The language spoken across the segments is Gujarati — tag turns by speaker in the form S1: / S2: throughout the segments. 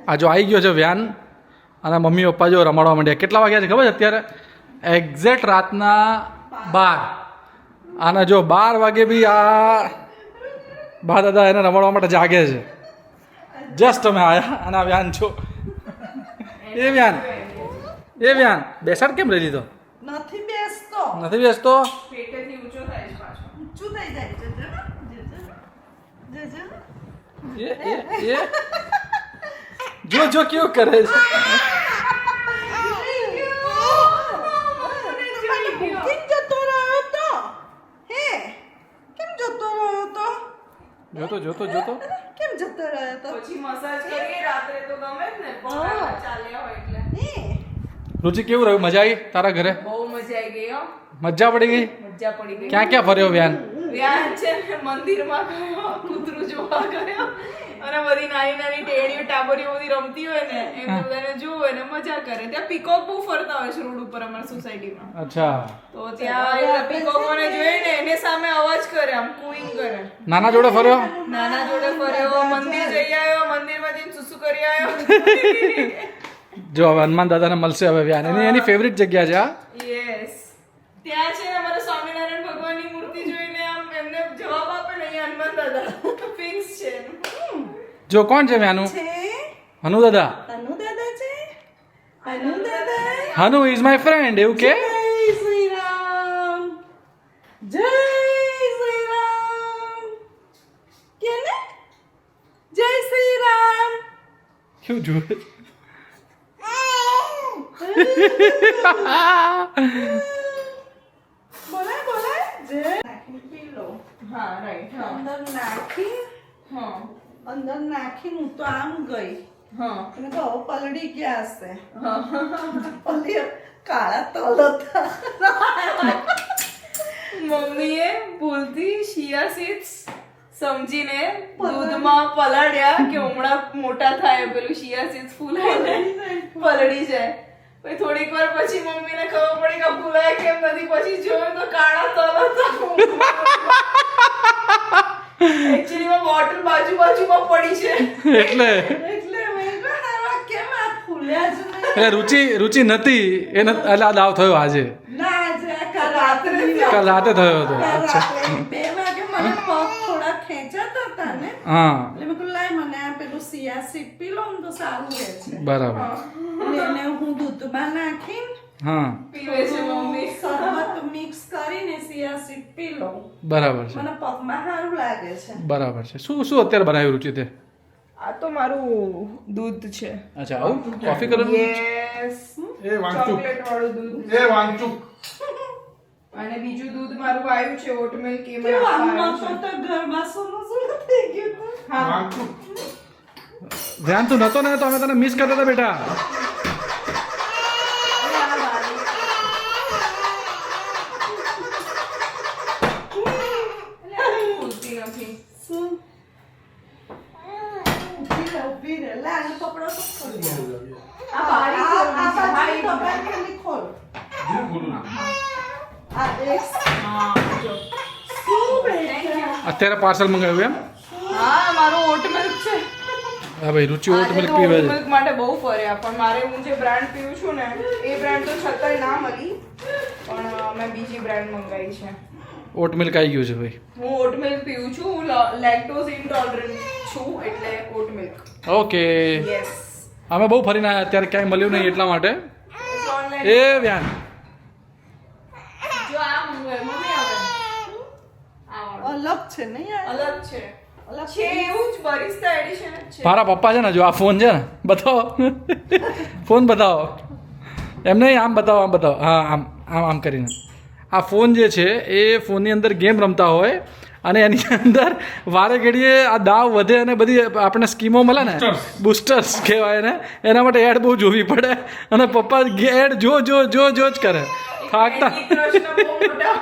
S1: આ જો આવી ગયો છે વ્યાન અને મમ્મી પપ્પા જો રમાડવા માંડ્યા. કેટલા વાગ્યા છે ખબર છે અત્યારે? એક્ઝેક્ટ રાતના 12. અને જો 12 વાગે બી આ બા દાદા એને રમાડવા માટે જાગે છે. જસ્ટ અમે આવ્યા અને આ વ્યાન છો એ વ્યાન બેસાડ કેમ રહી દીધો?
S2: નથી બેસતો.
S1: નથી બેસતો?
S3: પેટેથી ઊંચો થાય છે પાછો.
S2: ઊંચું થઈ જાય છે
S1: એ જો જો કેવું કરે છે.
S2: કેમ જતો રહ્યો તો? હે કેમ જતો રહ્યો તો?
S1: જોતો
S2: કેમ જતો રહ્યો તો?
S3: પછી મસાજ કરીએ રાત્રે તો ગમે જ ને પગમાં ચાલ્યા હોય એટલે.
S2: હે
S1: રુચિ કેવું રહ્યું? મજા આવી તારા ઘરે?
S3: બહુ મજા આવી ગઈ હો.
S1: મજા પડી ગઈ?
S3: મજા પડી ગઈ.
S1: ક્યાં ક્યાં ફર્યો વ્યાન?
S3: વ્યાન છે ને મંદિરમાં ગયો, કૂતરું જોવા ગયો અને બધી નાની નાની ટેડીઓ ટાબરીઓ બધી રમતી હોય ને એ બધાને જોવે ને મજા કરે. ત્યાં પીકોક બહુ ફરતા હોય છે રોડ ઉપર અમારી સોસાયટીમાં.
S1: અચ્છા.
S3: તો ત્યાં પીકોકોને જોઈને એને સામે અવાજ કરે, આમ કુઈંગ કરે.
S1: નાના જોડે ફર્યો?
S3: નાના જોડે ફર્યો, મંદિર જઈ આવ્યો, મંદિરમાં જઈને સુસુ કરી આવ્યો.
S1: જો હવે હનુમાન દાદાને મળશે હવે વ્યાન. એની ફેવરિટ જગ્યા છે આ.
S3: યસ. ત્યાં છે ને અમારા સ્વામિનારાયણ ભગવાનની મૂર્તિ જોઈને આમ એમને જવાબ આપે ને અહીંયા હનુમાન દાદા ફિક્સ છે.
S1: જો કોણ છે વ્યાનું?
S2: છે
S1: હનુ દાદા.
S2: અનુ દાદા છે. અનુ દાદા.
S1: હનુ ઇઝ માય ફ્રેન્ડ એવું કે?
S2: જય શ્રી રામ. જય શ્રી રામ. કેને? જય શ્રી રામ.
S1: કેવું જોવે?
S2: બોલાય જય નાખી પી લો.
S3: હા રાઈટ. હા હા
S2: અંદર નાખીને હું તો આમ ગઈ
S3: હા
S2: અને કહો પલડી ગયા હશે. પલડી કાળા તલ હતા.
S3: મમ્મીએ ભૂલથી શિયા સીડ્સ સમજીને દૂધમાં પલાળ્યા કે હમણાં મોટા થાય પેલું શિયા સીડ્સ ફૂલાઈને પલળી જાય. પછી થોડીક વાર પછી મમ્મીને ખબર પડી કે ફૂલાય કેમ નથી. પછી જોયું તો કાળા તલ હતા. એકચ્યુઅલી બોટલ બાજુમાં પડી છે
S1: એટલે
S2: એટલે મેં કહ્યું આવા કેમ આ ફૂલ્યા જ નહીં.
S1: એટલે રુચિ નથી એને એટલે આ દાવ થયો આજે.
S2: ના આજે કાલ રાત્રે
S1: કાલ રાતે થયો હતો.
S2: કાલ
S1: અચ્છા.
S2: રાત્રે 2 વાગે મને પગ થોડા ખેંચાતા હતા ને
S1: હા
S2: એટલે મેં કહ્યું લાય મને આ પેલું સિયાસીડ પી લઉં ને તો સારું રહે છે.
S1: બરાબર.
S2: એટલે એને હું દૂધમાં નાખીને
S1: હા
S3: પીવે છે મમ્મી.
S2: શરબત મિક્સ કરીને સિયાસીડ પી લઉં.
S1: બરાબર છે.
S2: મને પગમાં સારું લાગે છે.
S1: બરાબર છે. શું અત્યારે બનાવ્યું રુચિ તે?
S3: આ તો મારું દૂધ છે.
S1: અચ્છા આવું કોફી કલર?
S3: યસ.
S4: એ વાંચુક
S3: ચોકલેટ વાળું દૂધ.
S4: એ વાંચુક
S3: અને બીજું દૂધ મારું આવ્યું છે ઓટ મિલ્ક એ મને
S2: કેવું આમ
S3: આપવાનું
S2: નહોતો
S3: છે.
S2: તો ઘરમાં સોનું સોનું થઈ ગયું હતું.
S3: હા
S4: વાંચુક
S1: ધ્યાન તું નતો ને તો અમે તને મિસ કરતા હતા બેટા.
S3: ભૂલતી નથી.
S2: શું? ઊભી રહે. લે, આને પકડો તો ખોલી.
S3: આ બારી
S2: આ
S3: ખોલવી છે.
S2: બાજુની
S3: બારી
S2: કબાટ ખાલી ખોલ.
S4: જીવ ખોલું
S2: આ એક
S3: હા જો.
S2: શું બેટા?
S1: અત્યારે પાર્સલ મંગાવ્યું એમ?
S3: હા મારું ઓટ મિલ્ક છે.
S1: હા ભાઈ રુચિ ઓટ મિલ્ક
S3: આજે તો
S1: પીવે
S3: oat
S1: છે.
S3: milk માટે બહુ ફર્યા પણ મારે હું જે બ્રાન્ડ પીવું છું ને એ બ્રાન્ડ તો છતાંય ના મળી પણ મેં બીજી બ્રાન્ડ મંગાવી છે.
S1: ઓટ મિલ્ક આવી ગયું છે ભાઈ.
S3: હું ઓટ મિલ્ક પીવું છું. હું લેક્ટોઝ ઇન્ટોલરન્ટ છું એટલે ઓટ મિલ્ક.
S1: Okay
S3: yes.
S1: અમે બહુ ફરીને આવ્યા અત્યારે ક્યાંય મળ્યું નહીં એટલા માટે.
S3: ઓનલાઈન
S1: એ વ્યાન
S3: જો આ મંગાવ્યું મમ્મી આવે. આ વાળું.
S2: અલગ છે નહીં આ?
S3: અલગ છે.
S2: અલગ
S3: છે એવું જ બરિસ્તા એડિશન જ છે.
S1: મારા પપ્પા છે ને જો આ ફોન છે ને બતાવો ફોન બતાવો એમ નહીં આમ બતાવો હા આમ આમ આમ કરીને આ ફોન જે છે એ ફોનની અંદર ગેમ રમતા હોય અને એની અંદર વારે ઘડીએ આ દાવ વધે અને બધી આપણે સ્કીમો મળે ને બુસ્ટર્સ કહેવાય ને એના માટે એડ બહુ જોવી પડે અને પપ્પા એડ જો જ કરે થાકતા.
S3: કેન્ડી ક્રશનો બહુ મોટા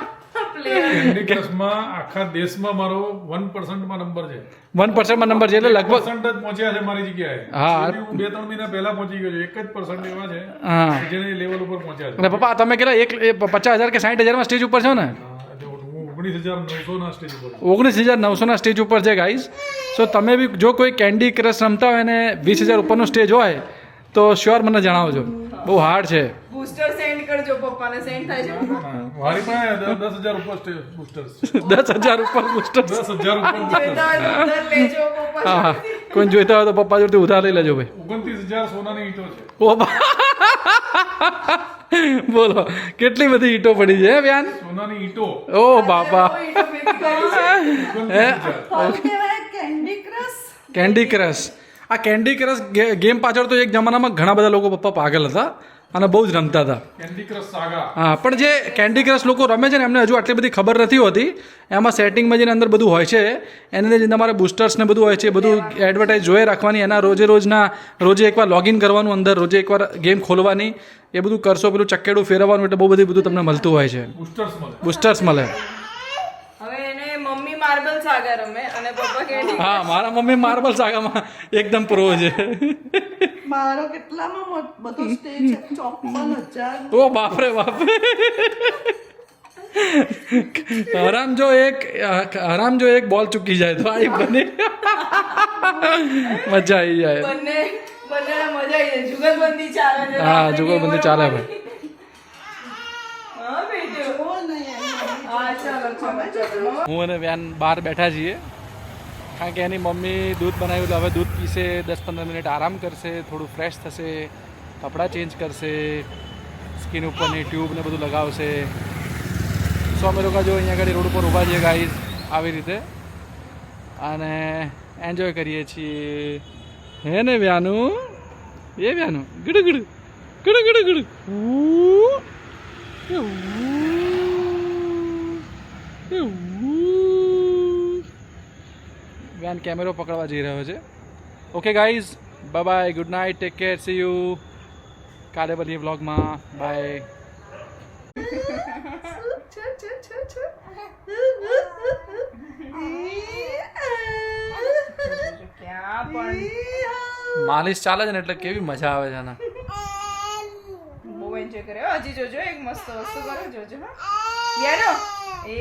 S3: player.
S4: કેન્ડી ક્રશમાં આખા દેશમાં મારો 1% માં નંબર છે.
S1: 1% નંબર છે એટલે લગભગ
S4: 1% જ પહોંચ્યા છે મારી જગ્યાએ.
S1: હા.
S4: સુધી હું 2-3 મહિના પહેલા પહોંચી ગયો છું. 1% એવા છે
S1: હા
S4: કે જેને લેવલ ઉપર પહોંચ્યા છે.
S1: અને પપ્પા તમે કેટલા 50,000 કે 60,000 માં સ્ટેજ ઉપર છો ને?
S4: હા, એટલે હું 19,900 ના સ્ટેજ ઉપર
S1: 19,900 સ્ટેજ ઉપર છે ગાઈઝ. સો તમે બી જો કોઈ કેન્ડી ક્રશ રમતા હોય ને 20,000 ઉપરનો સ્ટેજ હોય તો શ્યોર મને જણાવજો. બહુ હાર્ડ છે.
S3: બૂસ્ટર સેન્ડ કરજો પપ્પાને. સેન્ડ થાય છે
S4: મારી પાસે 10,000 ઉપર સ્ટેજ બૂસ્ટર્સ
S1: 10,000 ઉપર બુસ્ટર.
S4: 10,000 ઉપર
S3: જોઈતા હોય તો ઉધાર લેજો પપ્પા.
S1: હા હા, કોઈ જોઈતા હોય તો પપ્પા જોડે ઉધાર લઈ લેજો ભાઈ.
S4: 29,000 સોનાની ઈંટો છે.
S1: ઓ બા- બોલો કેટલી બધી ઈંટો પડી છે હે વ્યાન.
S4: સોનાની ઈંટો
S1: ઓ બાપા.
S3: કોઈ ઈંટો ભેગી કરી છે.
S1: હે
S2: શું કહેવાય કેન્ડી ક્રશ?
S1: Candy crush. આ કેન્ડી ક્રશ ગેમ પાછળ તો એક જમાનામાં ઘણા બધા લોકો પપ્પા પાગલ હતા અને બહુ જ રમતા હતા.
S4: Candy crush saga.
S1: હા, પણ જે કેન્ડી ક્રશ લોકો રમે છે ને એમને હજુ આટલી બધી ખબર નથી હોતી. એમાં સેટિંગમાં જઈને અંદર બધું હોય છે, એની અંદર તમારે બુસ્ટર્સ ને બધું હોય છે, બધું એડવર્ટાઇઝ જોઈ રાખવાની, એના રોજે એકવાર લોગિન કરવાનું, અંદર રોજે એકવાર ગેમ ખોલવાની, એ બધું કરશો, પેલું ચક્કેડું ફેરવવાનું, એટલે બહુ બધું તમને મળતું હોય છે.
S4: બૂસ્ટર્સ મળે.
S1: બુસ્ટર્સ મળે.
S3: હવે એને મમ્મી માર્બલ સાગા રમે અને પપ્પા કેન્ડી.
S1: હા, મારા મમ્મી માર્બલ સાગામાં એકદમ પ્રો છે.
S2: મારો કેટલામાં બધો સ્ટેજ છે? 54,000.
S1: ઓ બાપરે બાપ. હરામ જો એક બોલ ચૂકી જાય તો આઈ બની મજા આવી જાય.
S3: બંનેને મજા આવી જાય. જુગલબંધી ચાલે છે.
S1: હા, જુગલબંધી ચાલે ભાઈ.
S3: હા બેટો.
S2: ઓ નહીં,
S3: હા ચાલો ચાલો.
S1: હું અને વ્યાન બહાર બેઠા છીએ કારણ કે એની મમ્મી દૂધ બનાવ્યું એટલે હવે દૂધ પીશે, 10-15 મિનિટ આરામ કરશે, થોડું ફ્રેશ થશે, કપડાં ચેન્જ કરશે, સ્કિન ઉપરની ટ્યુબ ને બધું લગાવશે. સો અમે લોકો જો અહીંયા આગળ રોડ ઉપર ઊભા છીએ ગાઈઝ આવી રીતે અને એન્જોય કરીએ છીએ. હે ને વ્યાનું? એ વ્યાનું ગડ ગડ ગડ ગડ ગડ. વ્યાન કેમેરો પકડવા જઈ રહ્યો છે. Okay guys, bye bye, good night, take care, C you કાલે બધી વ્લોગમાં. બાય.
S3: ક્યાં પણ
S1: માલિશ ચાલે છે ને એટલે કેવી મજા આવે છે ને.
S3: બહુ એન્જોય કર્યો. હજી જોજો એક મસ્ત વસ્તુ કરો. જોજો હા યારો. એ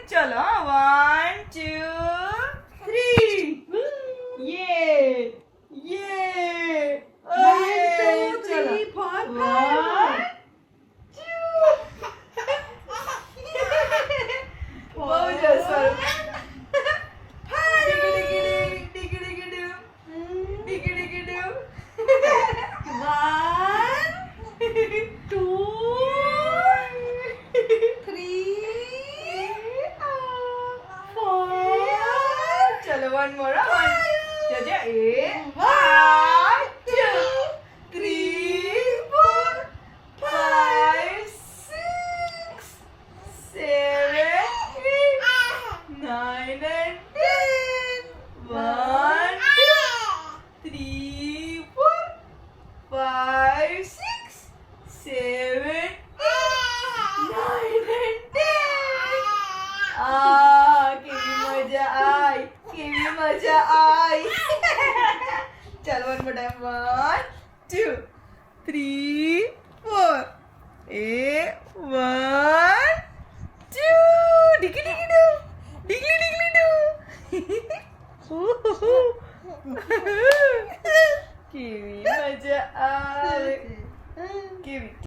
S3: ચલો 1 2 3 યે યે.
S2: 1 2 3 4 5.
S3: બહુ જસર. ચલો વન મોર. જજે એ 1 2 3 4 5 6 7 8 9 and 10. 1 2 3 4 5 6 7 8 9 and 10. કેવી મજા આઈ, કેવી મજા આઈ. ચાલ વન મોર ટાઈમ. 1 2 3 4 એ 1